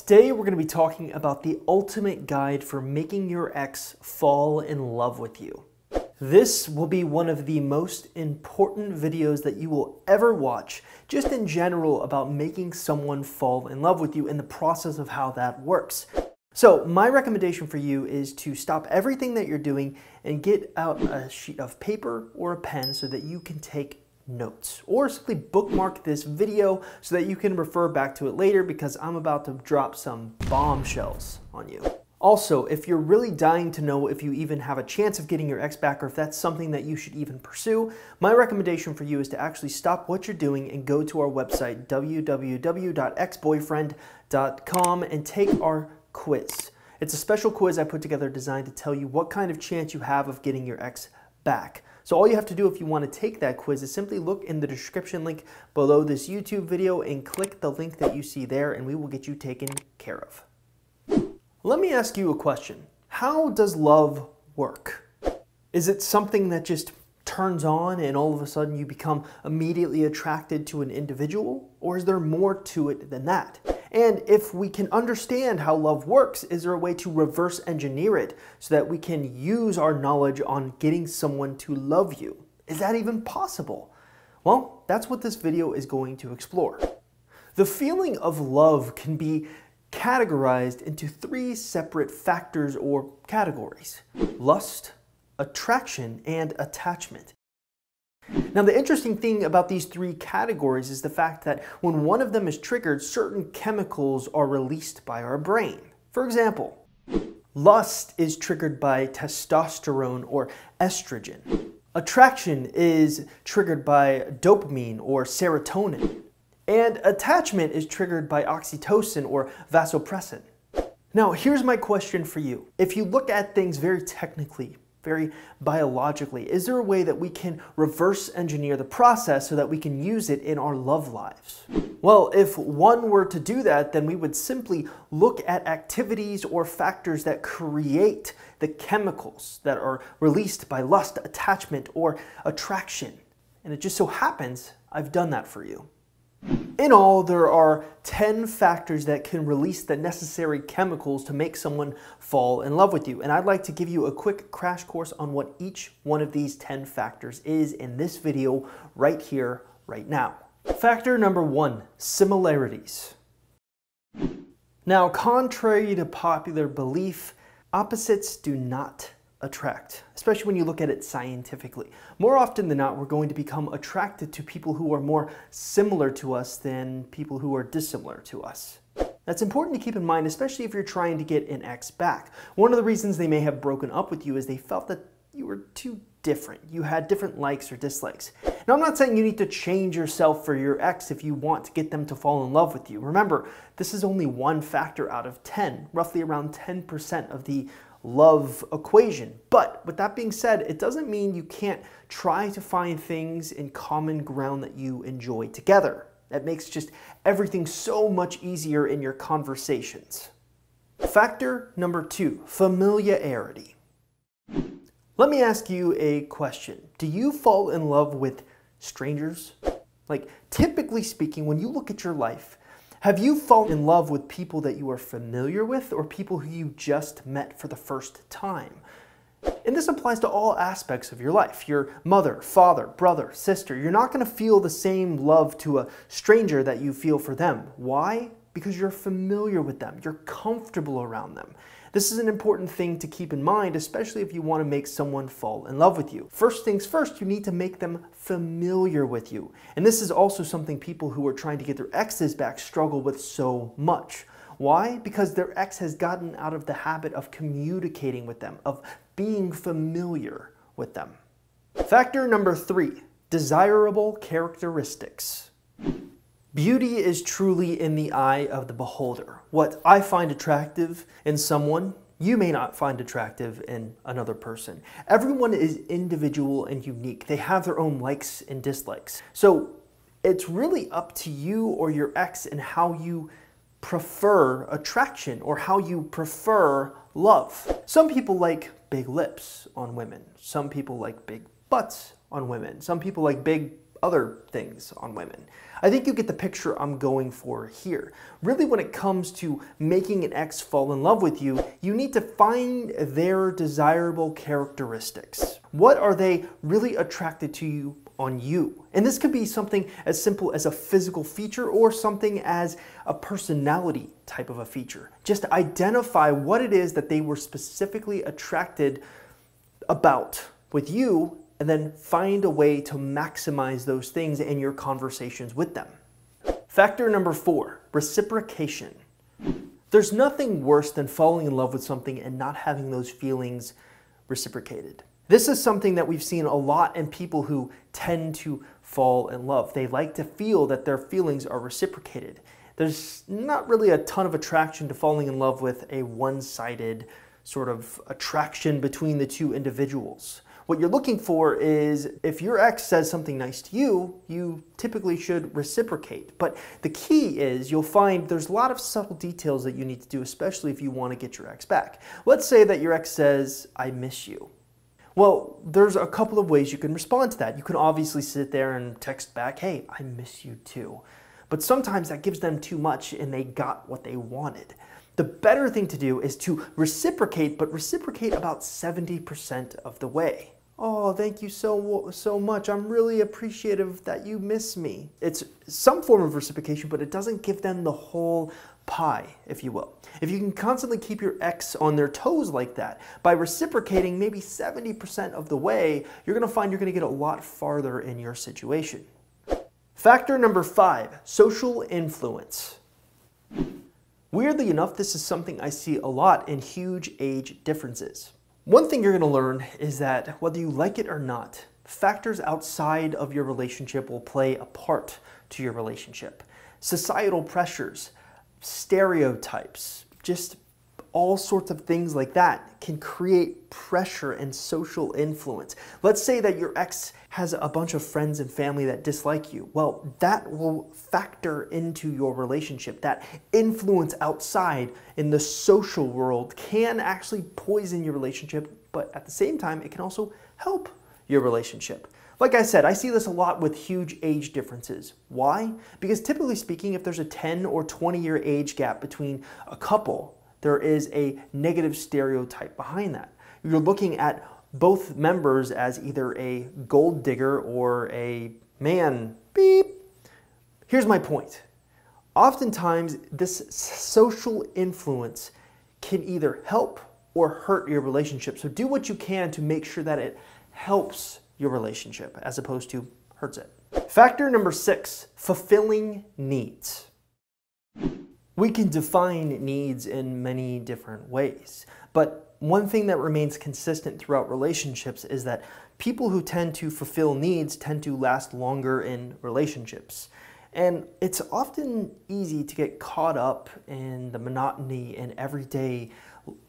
Today we're going to be talking about the ultimate guide for making your ex fall in love with you. This will be one of the most important videos that you will ever watch, just in general about making someone fall in love with you and the process of how that works. So my recommendation for you is to stop everything that you're doing and get out a sheet of paper or a pen so that you can take notes, or simply bookmark this video so that you can refer back to it later, because I'm about to drop some bombshells on you. Also, if you're really dying to know if you even have a chance of getting your ex back, or if that's something that you should even pursue, my recommendation for you is to actually stop what you're doing and go to our website, www.exboyfriend.com, and take our quiz. It's a special quiz I put together designed to tell you what kind of chance you have of getting your ex back. So all you have to do if you want to take that quiz is simply look in the description link below this YouTube video and click the link that you see there, and we will get you taken care of. Let me ask you a question. How does love work? Is it something that just turns on and all of a sudden you become immediately attracted to an individual? Or is there more to it than that? And if we can understand how love works, is there a way to reverse engineer it so that we can use our knowledge on getting someone to love you? Is that even possible? Well, that's what this video is going to explore. The feeling of love can be categorized into three separate factors or categories: lust, attraction, and attachment. Now, the interesting thing about these three categories is the fact that when one of them is triggered, certain chemicals are released by our brain. For example, lust is triggered by testosterone or estrogen. Attraction is triggered by dopamine or serotonin. And attachment is triggered by oxytocin or vasopressin. Now, here's my question for you. If you look at things very technically, very biologically, is there a way that we can reverse engineer the process so that we can use it in our love lives? Well, if one were to do that, then we would simply look at activities or factors that create the chemicals that are released by lust, attachment, or attraction. And it just so happens I've done that for you. In all, there are 10 factors that can release the necessary chemicals to make someone fall in love with you. And I'd like to give you a quick crash course on what each one of these 10 factors is in this video right here, right now. Factor number 1, similarities. Now, contrary to popular belief, opposites do not attract, especially when you look at it scientifically. More often than not, we're going to become attracted to people who are more similar to us than people who are dissimilar to us. That's important to keep in mind, especially if you're trying to get an ex back. One of the reasons they may have broken up with you is they felt that you were too different. You had different likes or dislikes. Now, I'm not saying you need to change yourself for your ex if you want to get them to fall in love with you. Remember, this is only one factor out of 10, roughly around 10% of the love equation. But with that being said, it doesn't mean you can't try to find things in common ground that you enjoy together. That makes just everything so much easier in your conversations. Factor number 2, familiarity. Let me ask you a question. Do you fall in love with strangers? Like, typically speaking, when you look at your life, have you fallen in love with people that you are familiar with, or people who you just met for the first time? And this applies to all aspects of your life. Your mother, father, brother, sister. You're not going to feel the same love to a stranger that you feel for them. Why? Because you're familiar with them. You're comfortable around them. This is an important thing to keep in mind, especially if you want to make someone fall in love with you. First things first, you need to make them familiar with you. And this is also something people who are trying to get their exes back struggle with so much. Why? Because their ex has gotten out of the habit of communicating with them, of being familiar with them. Factor number 3, desirable characteristics. Beauty is truly in the eye of the beholder. What I find attractive in someone, you may not find attractive in another person. Everyone is individual and unique. They have their own likes and dislikes. So it's really up to you or your ex and how you prefer attraction or how you prefer love. Some people like big lips on women. Some people like big butts on women. Some people like big other things on women. I think you get the picture I'm going for here. Really, when it comes to making an ex fall in love with you, you need to find their desirable characteristics. What are they really attracted to you on you? And this could be something as simple as a physical feature or something as a personality type of a feature. Just identify what it is that they were specifically attracted about with you, and then find a way to maximize those things in your conversations with them. Factor number 4, reciprocation. There's nothing worse than falling in love with something and not having those feelings reciprocated. This is something that we've seen a lot in people who tend to fall in love. They like to feel that their feelings are reciprocated. There's not really a ton of attraction to falling in love with a one-sided sort of attraction between the two individuals. What you're looking for is, if your ex says something nice to you, you typically should reciprocate. But the key is, you'll find there's a lot of subtle details that you need to do, especially if you want to get your ex back. Let's say that your ex says, "I miss you." Well, there's a couple of ways you can respond to that. You can obviously sit there and text back, "Hey, I miss you too." But sometimes that gives them too much and they got what they wanted. The better thing to do is to reciprocate, but reciprocate about 70% of the way. "Oh, thank you so much. I'm really appreciative that you miss me." It's some form of reciprocation, but it doesn't give them the whole pie, if you will. If you can constantly keep your ex on their toes like that, by reciprocating maybe 70% of the way, you're going to find you're going to get a lot farther in your situation. Factor number 5, social influence. Weirdly enough, this is something I see a lot in huge age differences. One thing you're going to learn is that whether you like it or not, factors outside of your relationship will play a part to your relationship. Societal pressures, stereotypes, just all sorts of things like that can create pressure and social influence. Let's say that your ex has a bunch of friends and family that dislike you. Well, that will factor into your relationship. That influence outside in the social world can actually poison your relationship, but at the same time, it can also help your relationship. Like I said, I see this a lot with huge age differences. Why? Because typically speaking, if there's a 10 or 20-year age gap between a couple, there is a negative stereotype behind that. You're looking at both members as either a gold digger or a man beep. Here's my point. Oftentimes, this social influence can either help or hurt your relationship. So do what you can to make sure that it helps your relationship as opposed to hurts it. Factor number 6, fulfilling needs. We can define needs in many different ways, but one thing that remains consistent throughout relationships is that people who tend to fulfill needs tend to last longer in relationships. And it's often easy to get caught up in the monotony and everyday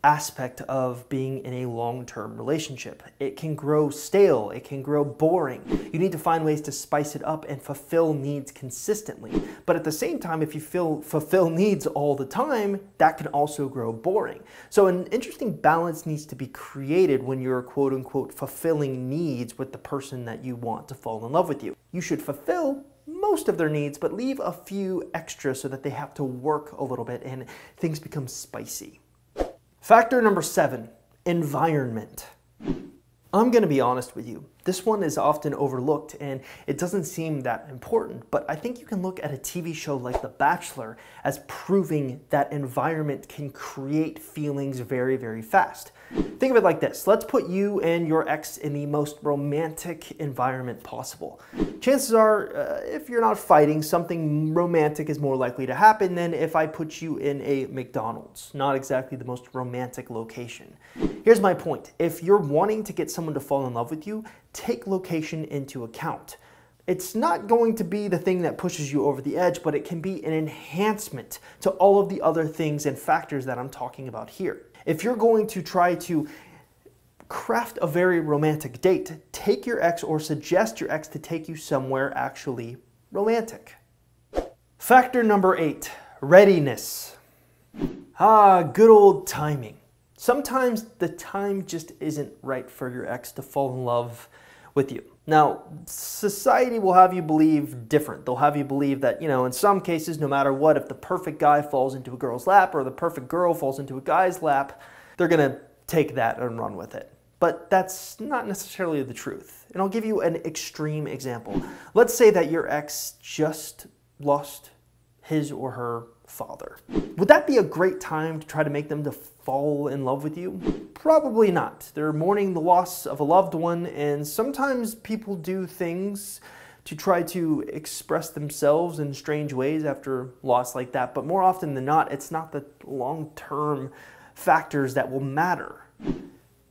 aspect of being in a long-term relationship. It can grow stale, it can grow boring. You need to find ways to spice it up and fulfill needs consistently. But at the same time, if you fulfill needs all the time, that can also grow boring. So an interesting balance needs to be created when you're quote-unquote fulfilling needs with the person that you want to fall in love with you. You should fulfill most of their needs, but leave a few extra so that they have to work a little bit and things become spicy. Factor number 7, environment. I'm going to be honest with you. This one is often overlooked and it doesn't seem that important, but I think you can look at a TV show like The Bachelor as proving that environment can create feelings very, very fast. Think of it like this. Let's put you and your ex in the most romantic environment possible. Chances are, if you're not fighting, something romantic is more likely to happen than if I put you in a McDonald's. Not exactly the most romantic location. Here's my point. If you're wanting to get someone to fall in love with you, take location into account. It's not going to be the thing that pushes you over the edge, but it can be an enhancement to all of the other things and factors that I'm talking about here. If you're going to try to craft a very romantic date, take your ex or suggest your ex to take you somewhere actually romantic. Factor number 8, readiness. Good old timing. Sometimes the time just isn't right for your ex to fall in love with you. Now, society will have you believe different. They'll have you believe that, in some cases, no matter what, if the perfect guy falls into a girl's lap or the perfect girl falls into a guy's lap, they're going to take that and run with it. But that's not necessarily the truth. And I'll give you an extreme example. Let's say that your ex just lost his or her father. Would that be a great time to try to make them to fall in love with you? Probably not. They're mourning the loss of a loved one, and sometimes people do things to try to express themselves in strange ways after loss like that, but more often than not, it's not the long-term factors that will matter.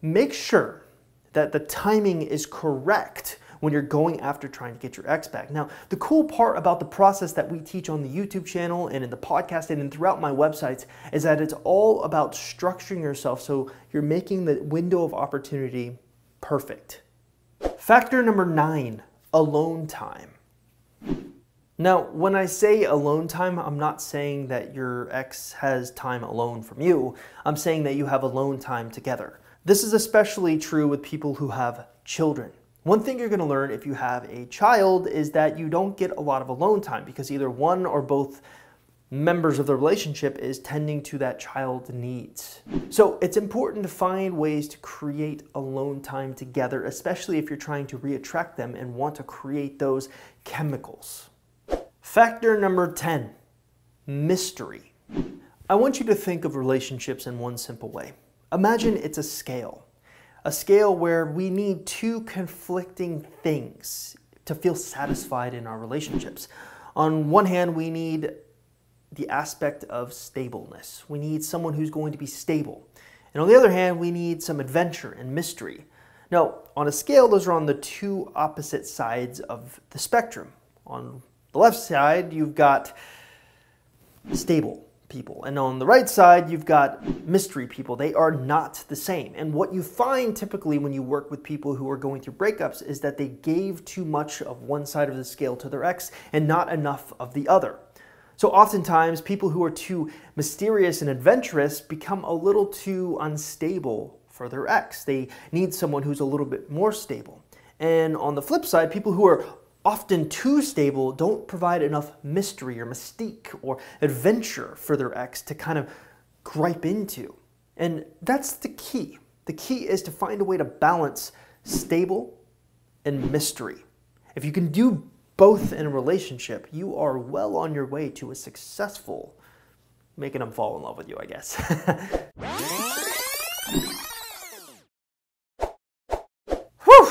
Make sure that the timing is correct when you're going after trying to get your ex back. Now, the cool part about the process that we teach on the YouTube channel and in the podcast and throughout my websites is that it's all about structuring yourself so you're making the window of opportunity perfect. Factor number 9, alone time. Now, when I say alone time, I'm not saying that your ex has time alone from you. I'm saying that you have alone time together. This is especially true with people who have children. One thing you're going to learn if you have a child is that you don't get a lot of alone time because either one or both members of the relationship is tending to that child's needs. So it's important to find ways to create alone time together, especially if you're trying to reattract them and want to create those chemicals. Factor number 10, mystery. I want you to think of relationships in one simple way. Imagine it's a scale where we need two conflicting things to feel satisfied in our relationships. On one hand, we need the aspect of stableness. We need someone who's going to be stable. And on the other hand, we need some adventure and mystery. Now, on a scale, those are on the two opposite sides of the spectrum. On the left side, you've got stable people. And on the right side, you've got mystery people. They are not the same. And what you find typically when you work with people who are going through breakups is that they gave too much of one side of the scale to their ex and not enough of the other. So oftentimes, people who are too mysterious and adventurous become a little too unstable for their ex. They need someone who's a little bit more stable. And on the flip side, people who are often too stable don't provide enough mystery or mystique or adventure for their ex to kind of gripe into. And that's the key. The key is to find a way to balance stable and mystery. If you can do both in a relationship, you are well on your way to a successful making them fall in love with you, I guess. Whew!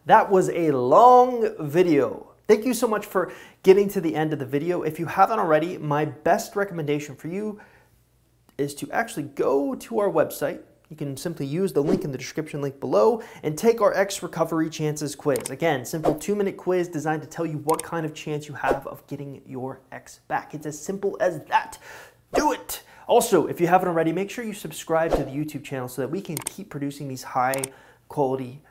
That was a long video. Thank you so much for getting to the end of the video. If you haven't already, my best recommendation for you is to actually go to our website. You can simply use the link in the description link below and take our Ex Recovery Chances quiz. Again, simple 2-minute quiz designed to tell you what kind of chance you have of getting your ex back. It's as simple as that. Do it! Also, if you haven't already, make sure you subscribe to the YouTube channel so that we can keep producing these high quality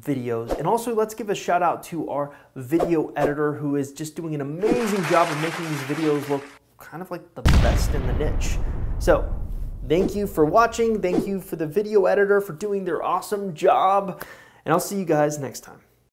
videos. And also, let's give a shout out to our video editor who is just doing an amazing job of making these videos look kind of like the best in the niche. So, thank you for watching. Thank you for the video editor for doing their awesome job. And I'll see you guys next time.